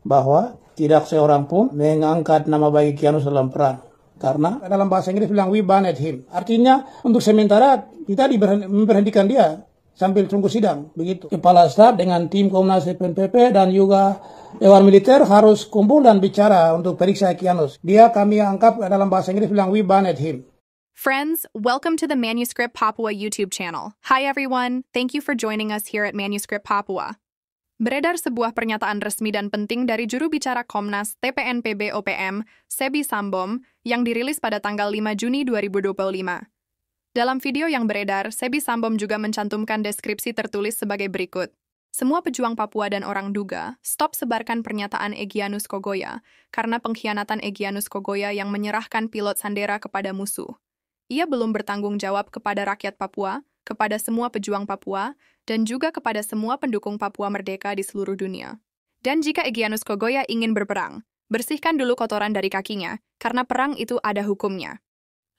bahwa tidak seorang pun mengangkat nama baik Egyanus dalam perang. Karena dalam bahasa Inggris bilang we banned him. Artinya untuk sementara kita memberhentikan dia sambil tunggu sidang. Begitu. Kepala Staf dengan tim Komnas TPNPB dan juga Dewan Militer harus kumpul dan bicara untuk periksa Egyanus. Dia kami anggap dalam bahasa Inggris bilang we banned him. Friends, welcome to the Manuscript Papua YouTube channel. Hi everyone, thank you for joining us here at Manuscript Papua. Beredar sebuah pernyataan resmi dan penting dari juru bicara Komnas TPNPB OPM, Sebi Sambom, yang dirilis pada tanggal 5 Juni 2025. Dalam video yang beredar, Sebi Sambom juga mencantumkan deskripsi tertulis sebagai berikut. Semua pejuang Papua dan orang Duga, stop sebarkan pernyataan Egyanus Kogoya, karena pengkhianatan Egyanus Kogoya yang menyerahkan pilot Sandera kepada musuh. Ia belum bertanggung jawab kepada rakyat Papua, kepada semua pejuang Papua, dan juga kepada semua pendukung Papua merdeka di seluruh dunia. Dan jika Egyanus Kogoya ingin berperang, bersihkan dulu kotoran dari kakinya, karena perang itu ada hukumnya.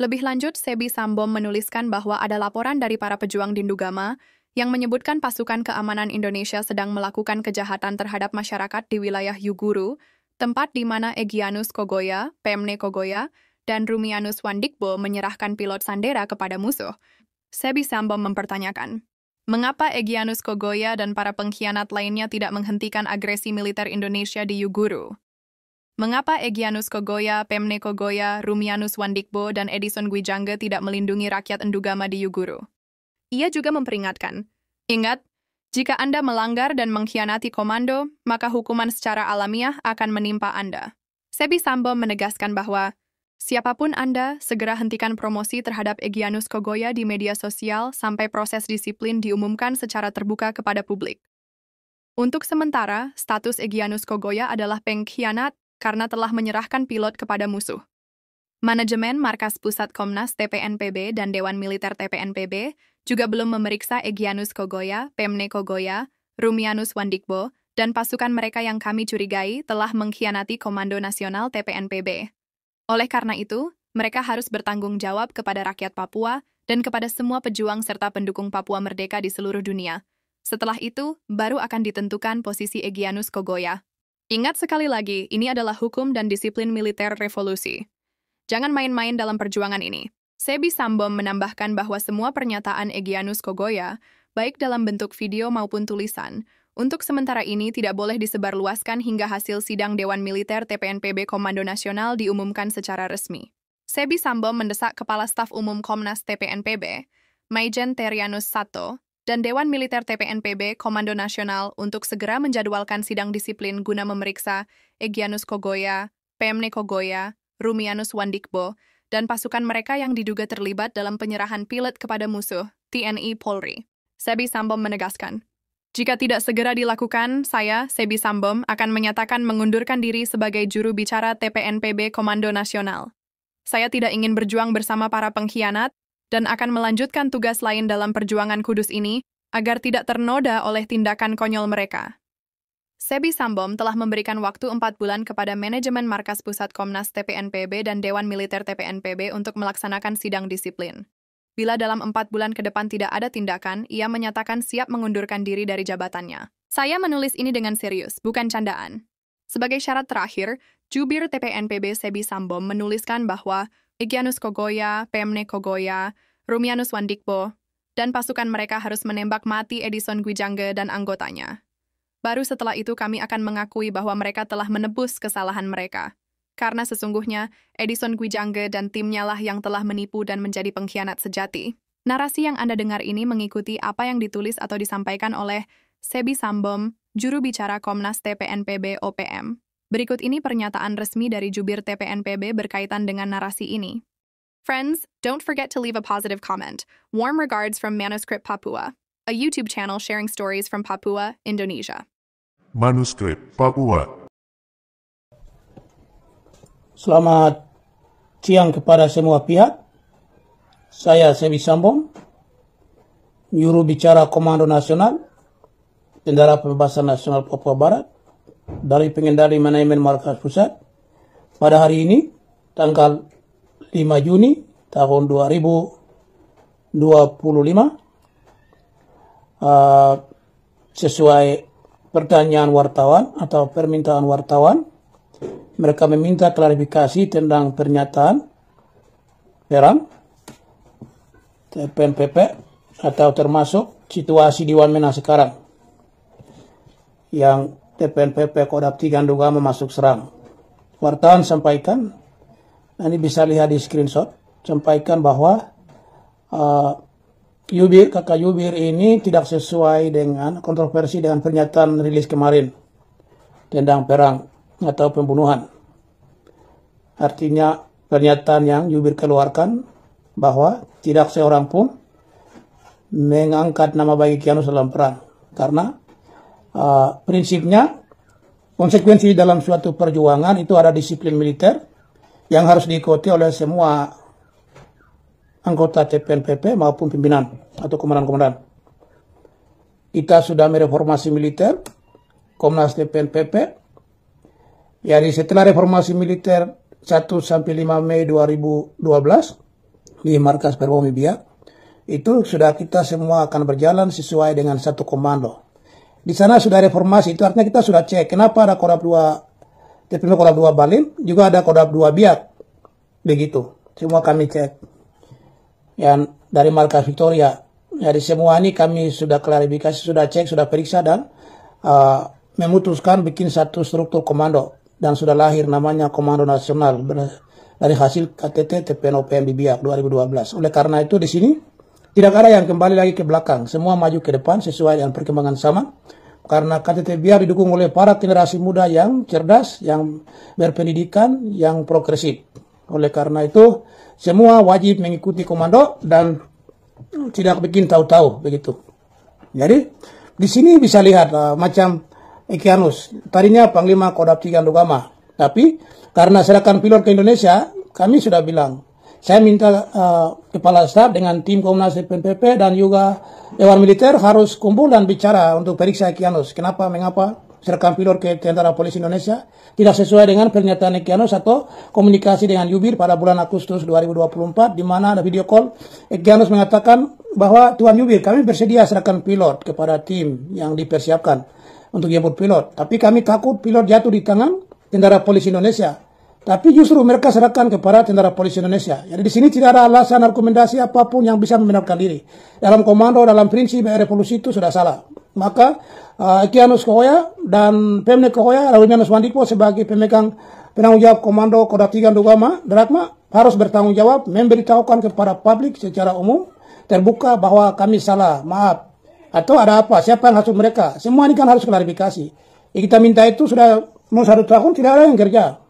Lebih lanjut, Sebi Sambom menuliskan bahwa ada laporan dari para pejuang Dindugama yang menyebutkan pasukan keamanan Indonesia sedang melakukan kejahatan terhadap masyarakat di wilayah Yuguru, tempat di mana Egyanus Kogoya, Pemne Kogoya, dan Rumianus Wandikbo menyerahkan pilot Sandera kepada musuh. Sebi Sambom mempertanyakan, mengapa Egyanus Kogoya dan para pengkhianat lainnya tidak menghentikan agresi militer Indonesia di Yuguru? Mengapa Egyanus Kogoya, Pemne Kogoya, Rumianus Wandikbo, dan Edison Gwijangge tidak melindungi rakyat Ndugama di Yuguru? Ia juga memperingatkan, ingat, jika Anda melanggar dan mengkhianati komando, maka hukuman secara alamiah akan menimpa Anda. Sebi Sambom menegaskan bahwa siapapun Anda, segera hentikan promosi terhadap Egyanus Kogoya di media sosial sampai proses disiplin diumumkan secara terbuka kepada publik. Untuk sementara, status Egyanus Kogoya adalah pengkhianat karena telah menyerahkan pilot kepada musuh. Manajemen Markas Pusat Komnas TPNPB dan Dewan Militer TPNPB juga belum memeriksa Egyanus Kogoya, Pemne Kogoya, Rumianus Wandikbo, dan pasukan mereka yang kami curigai telah mengkhianati Komando Nasional TPNPB. Oleh karena itu, mereka harus bertanggung jawab kepada rakyat Papua dan kepada semua pejuang serta pendukung Papua merdeka di seluruh dunia. Setelah itu, baru akan ditentukan posisi Egyanus Kogoya. Ingat sekali lagi, ini adalah hukum dan disiplin militer revolusi. Jangan main-main dalam perjuangan ini. Sebi Sambom menambahkan bahwa semua pernyataan Egyanus Kogoya, baik dalam bentuk video maupun tulisan, untuk sementara ini tidak boleh disebarluaskan hingga hasil sidang Dewan Militer TPNPB Komando Nasional diumumkan secara resmi. Sebi Sambom mendesak Kepala Staf Umum Komnas TPNPB, Maijen Terianus Sato, dan Dewan Militer TPNPB Komando Nasional untuk segera menjadwalkan sidang disiplin guna memeriksa Egyanus Kogoya, Pemne Kogoya, Rumianus Wandikbo, dan pasukan mereka yang diduga terlibat dalam penyerahan pilot kepada musuh, TNI Polri. Sebi Sambom menegaskan, jika tidak segera dilakukan, saya, Sebi Sambom, akan menyatakan mengundurkan diri sebagai juru bicara TPNPB Komando Nasional. Saya tidak ingin berjuang bersama para pengkhianat dan akan melanjutkan tugas lain dalam perjuangan kudus ini agar tidak ternoda oleh tindakan konyol mereka. Sebi Sambom telah memberikan waktu 4 bulan kepada manajemen Markas Pusat Komnas TPNPB dan Dewan Militer TPNPB untuk melaksanakan sidang disiplin. Bila dalam 4 bulan ke depan tidak ada tindakan, ia menyatakan siap mengundurkan diri dari jabatannya. Saya menulis ini dengan serius, bukan candaan. Sebagai syarat terakhir, Jubir TPNPB Sebi Sambom menuliskan bahwa Egyanus Kogoya, Pemne Kogoya, Rumianus Wandikbo, dan pasukan mereka harus menembak mati Edison Gwijangge dan anggotanya. Baru setelah itu kami akan mengakui bahwa mereka telah menebus kesalahan mereka. Karena sesungguhnya, Edison Gwijangge dan timnya lah yang telah menipu dan menjadi pengkhianat sejati. Narasi yang Anda dengar ini mengikuti apa yang ditulis atau disampaikan oleh Sebi Sambom, juru bicara Komnas TPNPB OPM. Berikut ini pernyataan resmi dari jubir TPNPB berkaitan dengan narasi ini. Friends, don't forget to leave a positive comment. Warm regards from Manuscript Papua, a YouTube channel sharing stories from Papua, Indonesia. Manuscript Papua. Selamat siang kepada semua pihak. Saya Sebi Sambom, juru bicara Komando Nasional, Tentara Pembebasan Nasional Papua Barat, dari pengendali manajemen Markas Pusat. Pada hari ini, tanggal 5 Juni tahun 2025, sesuai pertanyaan wartawan atau permintaan wartawan. Mereka meminta klarifikasi tentang pernyataan Perang, TPNPP, atau termasuk situasi di Wamena sekarang yang TPNPP Kodam 3 Ndugama masuk serang. Wartawan sampaikan, ini bisa lihat di screenshot, sampaikan bahwa kakak Yubir ini tidak sesuai dengan kontroversi dengan pernyataan rilis kemarin tentang perang atau pembunuhan. Artinya pernyataan yang Yubir keluarkan bahwa tidak seorang pun mengangkat nama baik Egyanus dalam perang, karena prinsipnya konsekuensi dalam suatu perjuangan itu ada disiplin militer yang harus diikuti oleh semua anggota TPNPP maupun pimpinan atau komandan-komandan. Kita sudah mereformasi militer, Komnas TPNPP. Jadi setelah reformasi militer 1 sampai 5 Mei 2012 di markas Perwomi Biak, itu sudah kita semua akan berjalan sesuai dengan satu komando. Di sana sudah reformasi, itu artinya kita sudah cek kenapa ada Kodam 2 TPNPP Kodam 2 Balim, juga ada Kodam 2 Biak. Begitu. Semua kami cek. Yang dari markas Victoria. Jadi semua ini kami sudah klarifikasi, sudah cek, sudah periksa dan memutuskan bikin satu struktur komando. Dan sudah lahir namanya Komando Nasional dari hasil KTT TPNOPM di Biak 2012. Oleh karena itu di sini tidak ada yang kembali lagi ke belakang. Semua maju ke depan sesuai dengan perkembangan zaman. Karena KTT Biak didukung oleh para generasi muda yang cerdas, yang berpendidikan, yang progresif. Oleh karena itu semua wajib mengikuti komando dan tidak bikin tahu-tahu begitu. Jadi di sini bisa lihat macam Egyanus, tadinya Panglima Kodam 3 Ndugama, tapi karena serahkan pilot ke Indonesia, kami sudah bilang, saya minta Kepala Staf dengan tim Komnas TPNPP dan juga Dewan Militer harus kumpul dan bicara untuk periksa Egyanus. Mengapa serahkan pilot ke Tentara Polisi Indonesia tidak sesuai dengan pernyataan Egyanus atau komunikasi dengan Yubir pada bulan Agustus 2024, di mana ada video call. Egyanus mengatakan bahwa Tuan Yubir, kami bersedia serahkan pilot kepada tim yang dipersiapkan untuk jemput pilot. Tapi kami takut pilot jatuh di tangan Tentara Polisi Indonesia. Tapi justru mereka serahkan kepada Tentara Polisi Indonesia. Jadi di sini tidak ada alasan rekomendasi apapun yang bisa membenarkan diri. Dalam komando, dalam prinsip revolusi itu sudah salah. Maka Egyanus Kohoya dan Pemnek Kohoya, Rawimanus Wandikpo sebagai pemegang penanggung jawab Komando Kodam 3 Ndugama, Drakma, harus bertanggung jawab, memberitahukan kepada publik secara umum, terbuka bahwa kami salah, maaf. Atau ada apa? Siapa yang hasut mereka? Semua ini kan harus klarifikasi. Kita minta itu sudah mau 1 tahun tidak ada yang kerja.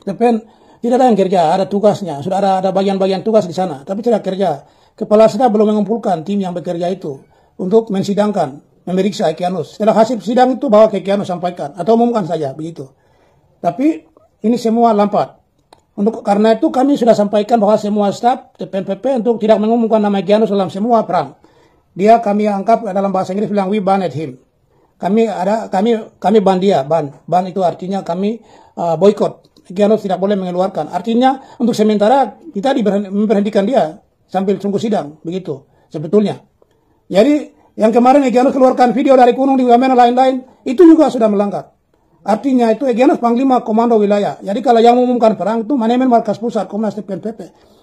Tidak ada yang kerja, ada tugasnya. Sudah ada bagian-bagian tugas di sana, tapi tidak kerja. Kepala Staf belum mengumpulkan tim yang bekerja itu untuk mensidangkan, memeriksa Egyanus. Setelah hasil sidang itu bawa ke Egyanus sampaikan atau umumkan saja begitu. Tapi ini semua lambat. Karena itu kami sudah sampaikan bahwa semua staf TPNPP untuk tidak mengumumkan nama Egyanus dalam semua perang. Dia kami anggap dalam bahasa Inggris bilang we banned him. Kami ban dia, ban itu artinya kami boykot. Egyanus tidak boleh mengeluarkan. Artinya untuk sementara kita memberhentikan dia sambil tunggu sidang, begitu sebetulnya. Jadi yang kemarin Egyanus keluarkan video dari gunung di Wamena lain-lain itu juga sudah melanggar. Artinya itu Egyanus Panglima Komando Wilayah. Jadi kalau yang mengumumkan perang itu manajemen markas pusat Komnas TPNPP.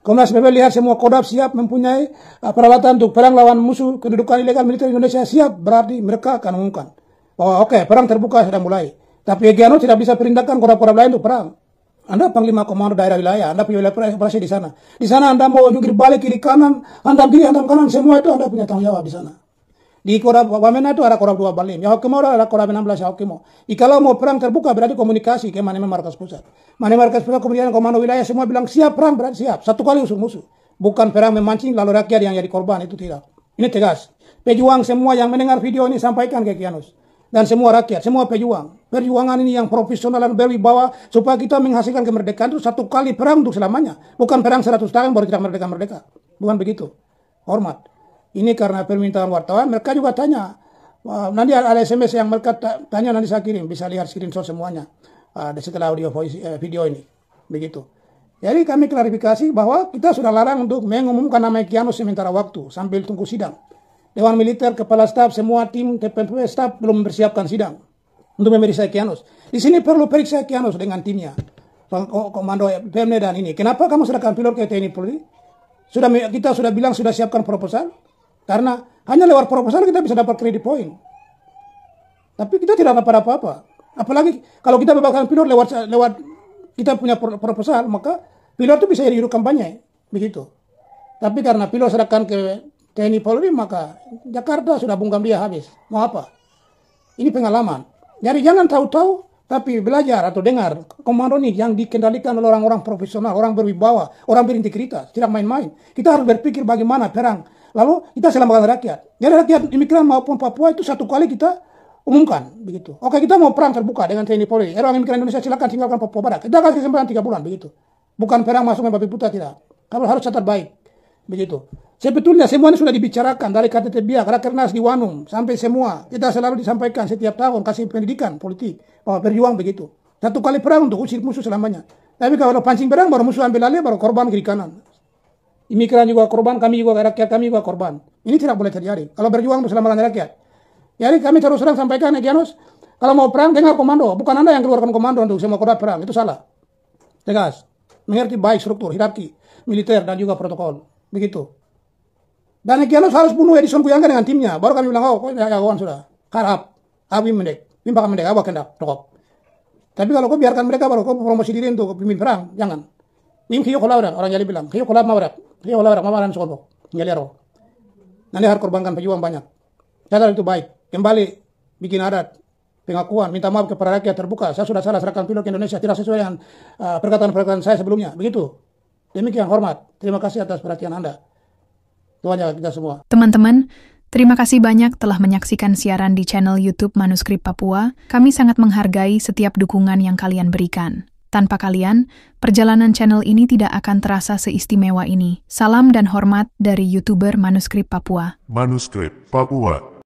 Komnas TPNPP lihat semua Kodam siap mempunyai peralatan untuk perang lawan musuh kedudukan ilegal militer Indonesia siap, berarti mereka akan mengumumkan bahwa oke, perang terbuka sudah mulai. Tapi Egyanus tidak bisa perintahkan kodam-kodam lain untuk perang. Anda Panglima Komando Daerah Wilayah, Anda punya wilayah operasi di sana. Di sana Anda mau jungkir balik kiri kanan, hantam kiri, hantam kanan, semua itu Anda punya tanggung jawab di sana. Di Kodam Wamena itu ada Kodam 2 Balim, Yahukimo ada Kodam 16 Yahukimo. Kalau mau perang terbuka berarti komunikasi ke manajemen markas pusat. Manajemen markas pusat kemudian komando wilayah semua bilang siap perang, berarti siap. Satu kali usung musuh. Bukan perang memancing lalu rakyat yang jadi korban, itu tidak. Ini tegas. Pejuang semua yang mendengar video ini sampaikan ke Egyanus. Dan semua rakyat, semua pejuang. Perjuangan ini yang profesional dan berwibawa supaya kita menghasilkan kemerdekaan itu satu kali perang untuk selamanya. Bukan perang 100 tahun baru kita merdeka-merdeka. Bukan begitu. Hormat. Ini karena permintaan wartawan, mereka juga tanya. Nanti ada SMS yang mereka tanya, nanti saya kirim. Bisa lihat screenshot semuanya. Setelah audio video ini. Begitu. Jadi kami klarifikasi bahwa kita sudah larang untuk mengumumkan nama Egyanus sementara waktu. Sambil tunggu sidang. Dewan Militer, Kepala Staf, semua tim TPP Staf belum mempersiapkan sidang untuk memeriksa Egyanus. Di sini perlu periksa Egyanus dengan timnya, komando Pemda dan ini. Kenapa kamu serahkan pilot ke TNI Polri? Kita sudah bilang sudah siapkan proposal, karena hanya lewat proposal kita bisa dapat kredit poin. Tapi kita tidak dapat apa-apa. Apalagi kalau kita bebaskan pilot lewat kita punya proposal, maka pilot itu bisa jadi juru kampanye, begitu. Tapi karena pilot serahkan ke TNI Polri, maka Jakarta sudah bungkam dia habis. Mau apa? Ini pengalaman. Jadi jangan tahu-tahu, tapi belajar atau dengar. Komando ini yang dikendalikan oleh orang-orang profesional, orang berwibawa, orang berintegritas. Tidak main-main. Kita harus berpikir bagaimana perang. Lalu kita selamatkan rakyat. Jadi rakyat imigran maupun Papua itu satu kali kita umumkan. Begitu. Oke, kita mau perang terbuka dengan TNI Polri. Orang imigran Indonesia silakan tinggalkan Papua Barat. Kita kasih kesempatan 3 bulan. Begitu. Bukan perang masuk ke babi buta, tidak. Kalau harus catat baik. Begitu. Sebetulnya semuanya sudah dibicarakan dari KTT Biak, Rakernas di Wanum, sampai semua. Kita selalu disampaikan setiap tahun kasih pendidikan politik, bahwa berjuang begitu. Satu kali perang untuk usir musuh selamanya. Tapi kalau pancing perang baru musuh ambil alih, baru korban kiri kanan. Imigran juga korban, kami juga rakyat, kami juga korban. Ini tidak boleh terjadi. Kalau berjuang untuk selamatkan rakyat. Jadi kami terus terang sampaikan, Egyanus, kalau mau perang dengar komando, bukan Anda yang keluarkan komando untuk semua kodat perang, itu salah. Tegas. Mengerti baik struktur, hierarki, militer dan juga protokol. Begitu. Dan Egyanus harus bunuh Edison Kuyangga dengan timnya. Baru kami bilang, oh, ya kawan sudah. Karap, abi mendek, pimpakan mendek, awak kendak, rokok. Tapi kalau kau biarkan mereka baru kau promosi diri untuk pemimpin perang, jangan. Ini kiyo kolauran, orang jadi bilang, kiyo kolab mawrat, mamaran sokobo, ngelero. Nanti harus korbankan pejuang banyak. Cadar itu baik. Kembali bikin adat, pengakuan, minta maaf kepada rakyat terbuka. Saya sudah salah serahkan pilot ke Indonesia, tidak sesuai dengan perkataan-perkataan saya sebelumnya. Begitu. Demikian hormat. Terima kasih atas perhatian Anda. Tuhan jaga kita semua. Teman-teman, terima kasih banyak telah menyaksikan siaran di channel YouTube Manuskrip Papua. Kami sangat menghargai setiap dukungan yang kalian berikan. Tanpa kalian, perjalanan channel ini tidak akan terasa seistimewa ini. Salam dan hormat dari YouTuber Manuskrip Papua. Manuskrip Papua.